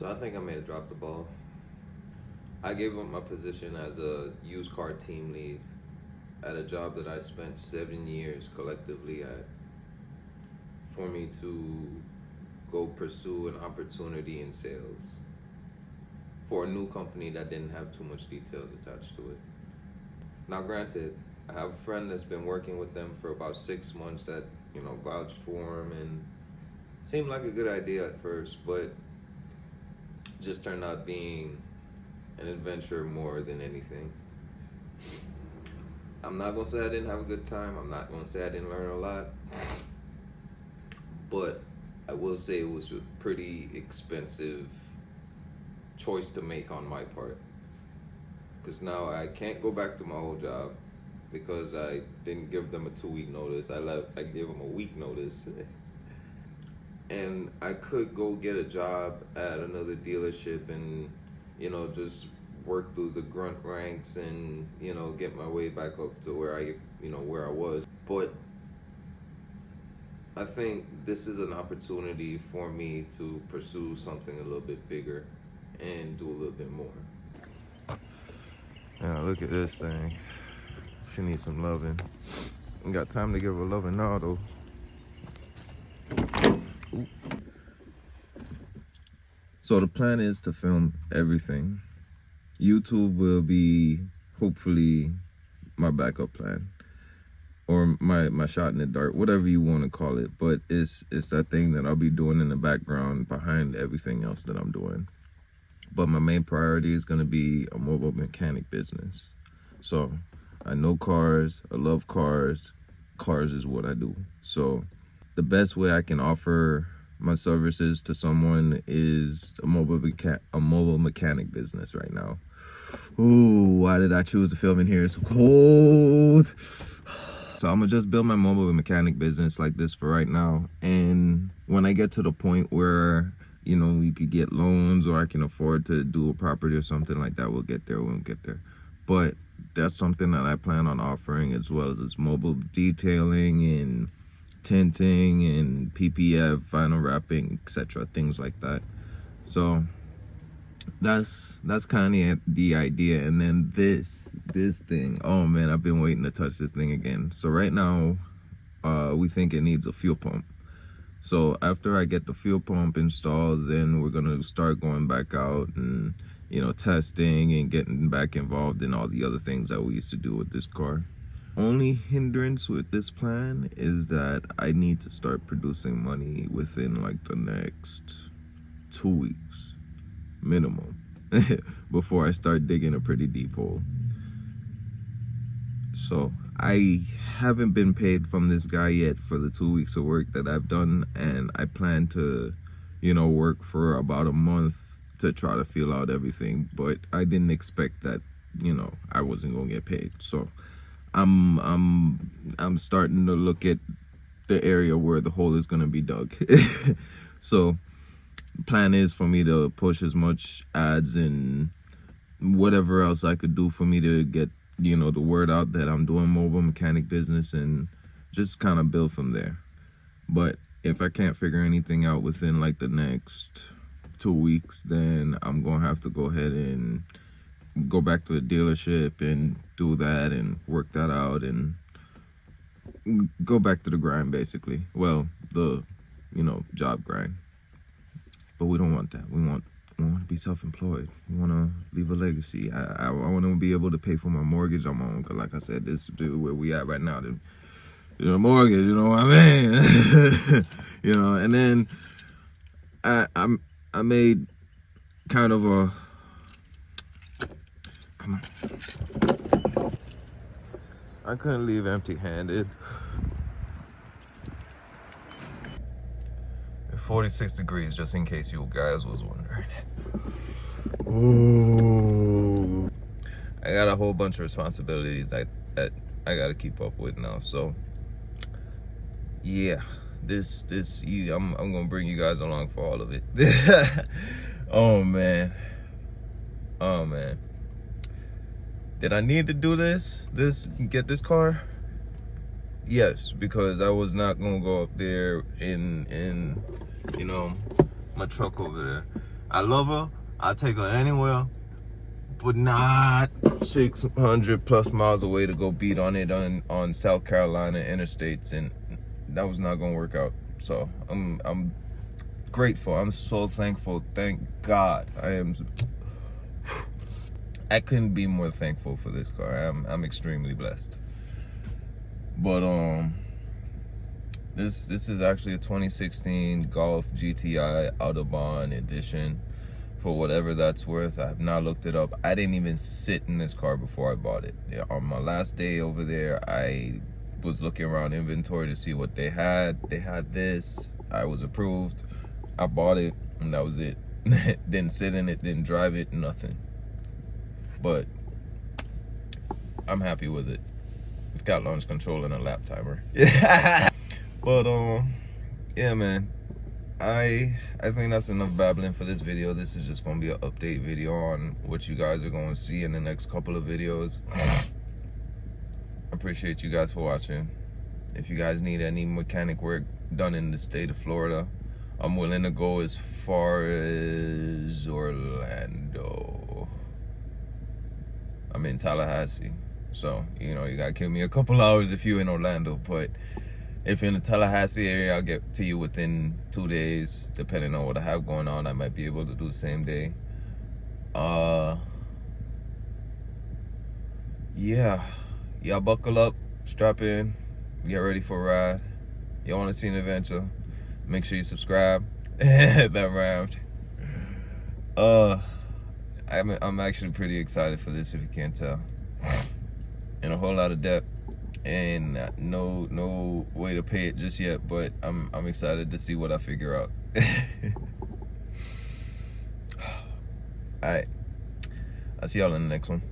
So I think I may have dropped the ball. I gave up my position as a used car team lead at a job that I spent 7 years collectively at for me to go pursue an opportunity in sales for a new company that didn't have too much details attached to it. Now, granted, I have a friend that's been working with them for about 6 months that, vouched for him and seemed like a good idea at first, but just turned out being an adventure more than anything. I'm not gonna say I didn't have a good time. I'm not gonna say I didn't learn a lot, but I will say it was a pretty expensive choice to make on my part. Because now I can't go back to my old job because I didn't give them a 2-week notice. I gave them a week notice. And I could go get a job at another dealership and, just work through the grunt ranks and, get my way back up to where I was. But I think this is an opportunity for me to pursue something a little bit bigger and do a little bit more. Yeah, look at this thing. She needs some loving. Ain't got time to give her loving now, though. Ooh. So the plan is to film everything. YouTube will be hopefully my backup plan, or my shot in the dark, whatever you want to call it. But it's that thing that I'll be doing in the background behind everything else that I'm doing. But my main priority is going to be a mobile mechanic business. So I know cars, I love cars. Cars is what I do. So the best way I can offer my services to someone is a mobile mechanic business right now. Ooh, why did I choose to film in here? It's so cold. So I'm gonna just build my mobile mechanic business like this for right now. And when I get to the point where, we could get loans or I can afford to do a property or something like that, we'll get there, But that's something that I plan on offering, as well as mobile detailing and tinting and PPF, vinyl wrapping, etc., things like that. So that's kind of the idea. And then this thing, oh man, I've been waiting to touch this thing again. So right now we think it needs a fuel pump. So after I get the fuel pump installed, then we're gonna start going back out and testing and getting back involved in all the other things that we used to do with this car. Only hindrance with this plan is that I need to start producing money within like the next 2 weeks minimum before I start digging a pretty deep hole. So I haven't been paid from this guy yet for the 2 weeks of work that I've done, and I plan to work for about a month to try to feel out everything, but I didn't expect that I wasn't gonna get paid. So I'm starting to look at the area where the hole is gonna be dug. So the plan is for me to push as much ads and whatever else I could do for me to get the word out that I'm doing mobile mechanic business, and just kind of build from there. But if I can't figure anything out within like the next 2 weeks, then I'm gonna have to go ahead and go back to the dealership and do that and work that out and go back to the grind, basically. Well, the job grind. But we don't want that. We want to be self-employed. We want to leave a legacy. I want to be able to pay for my mortgage on my own, because like I said, this is where we at right now. The mortgage, you know what I mean? And then I made kind of a, come on, I couldn't leave empty-handed. 46 degrees, just in case you guys was wondering. Ooh. I got a whole bunch of responsibilities that I gotta keep up with now. So yeah, I'm gonna bring you guys along for all of it. Oh man. Did I need to do this? Get this car? Yes, because I was not gonna go up there in my truck over there. I love her. I'll take her anywhere, but not 600 plus miles away to go beat on it on South Carolina interstates, and that was not gonna work out. So I'm grateful. I'm so thankful. Thank God. I couldn't be more thankful for this car. I'm extremely blessed. But this is actually a 2016 Golf GTI Autobahn edition, for whatever that's worth. I have not looked it up. I didn't even sit in this car before I bought it. Yeah, on my last day over there, I was looking around inventory to see what they had. They had this. I was approved. I bought it, and that was it. Didn't sit in it, didn't drive it, nothing. But I'm happy with it. It's got launch control and a lap timer. Yeah. But yeah, man. I think that's enough babbling for this video. This is just gonna be an update video on what you guys are gonna see in the next couple of videos. I appreciate you guys for watching. If you guys need any mechanic work done in the state of Florida, I'm willing to go as far as Orlando. I'm in Tallahassee, so you know you gotta give me a couple hours if you're in Orlando. But if you're in the Tallahassee area, I'll get to you within 2 days, depending on what I have going on. I might be able to do the same day. Yeah, y'all buckle up, strap in, get ready for a ride. Y'all want to see an adventure? Make sure you subscribe. That rhymed. I'm actually pretty excited for this, if you can't tell. In a whole lot of debt, and no way to pay it just yet, but I'm excited to see what I figure out. All right, I'll see y'all in the next one.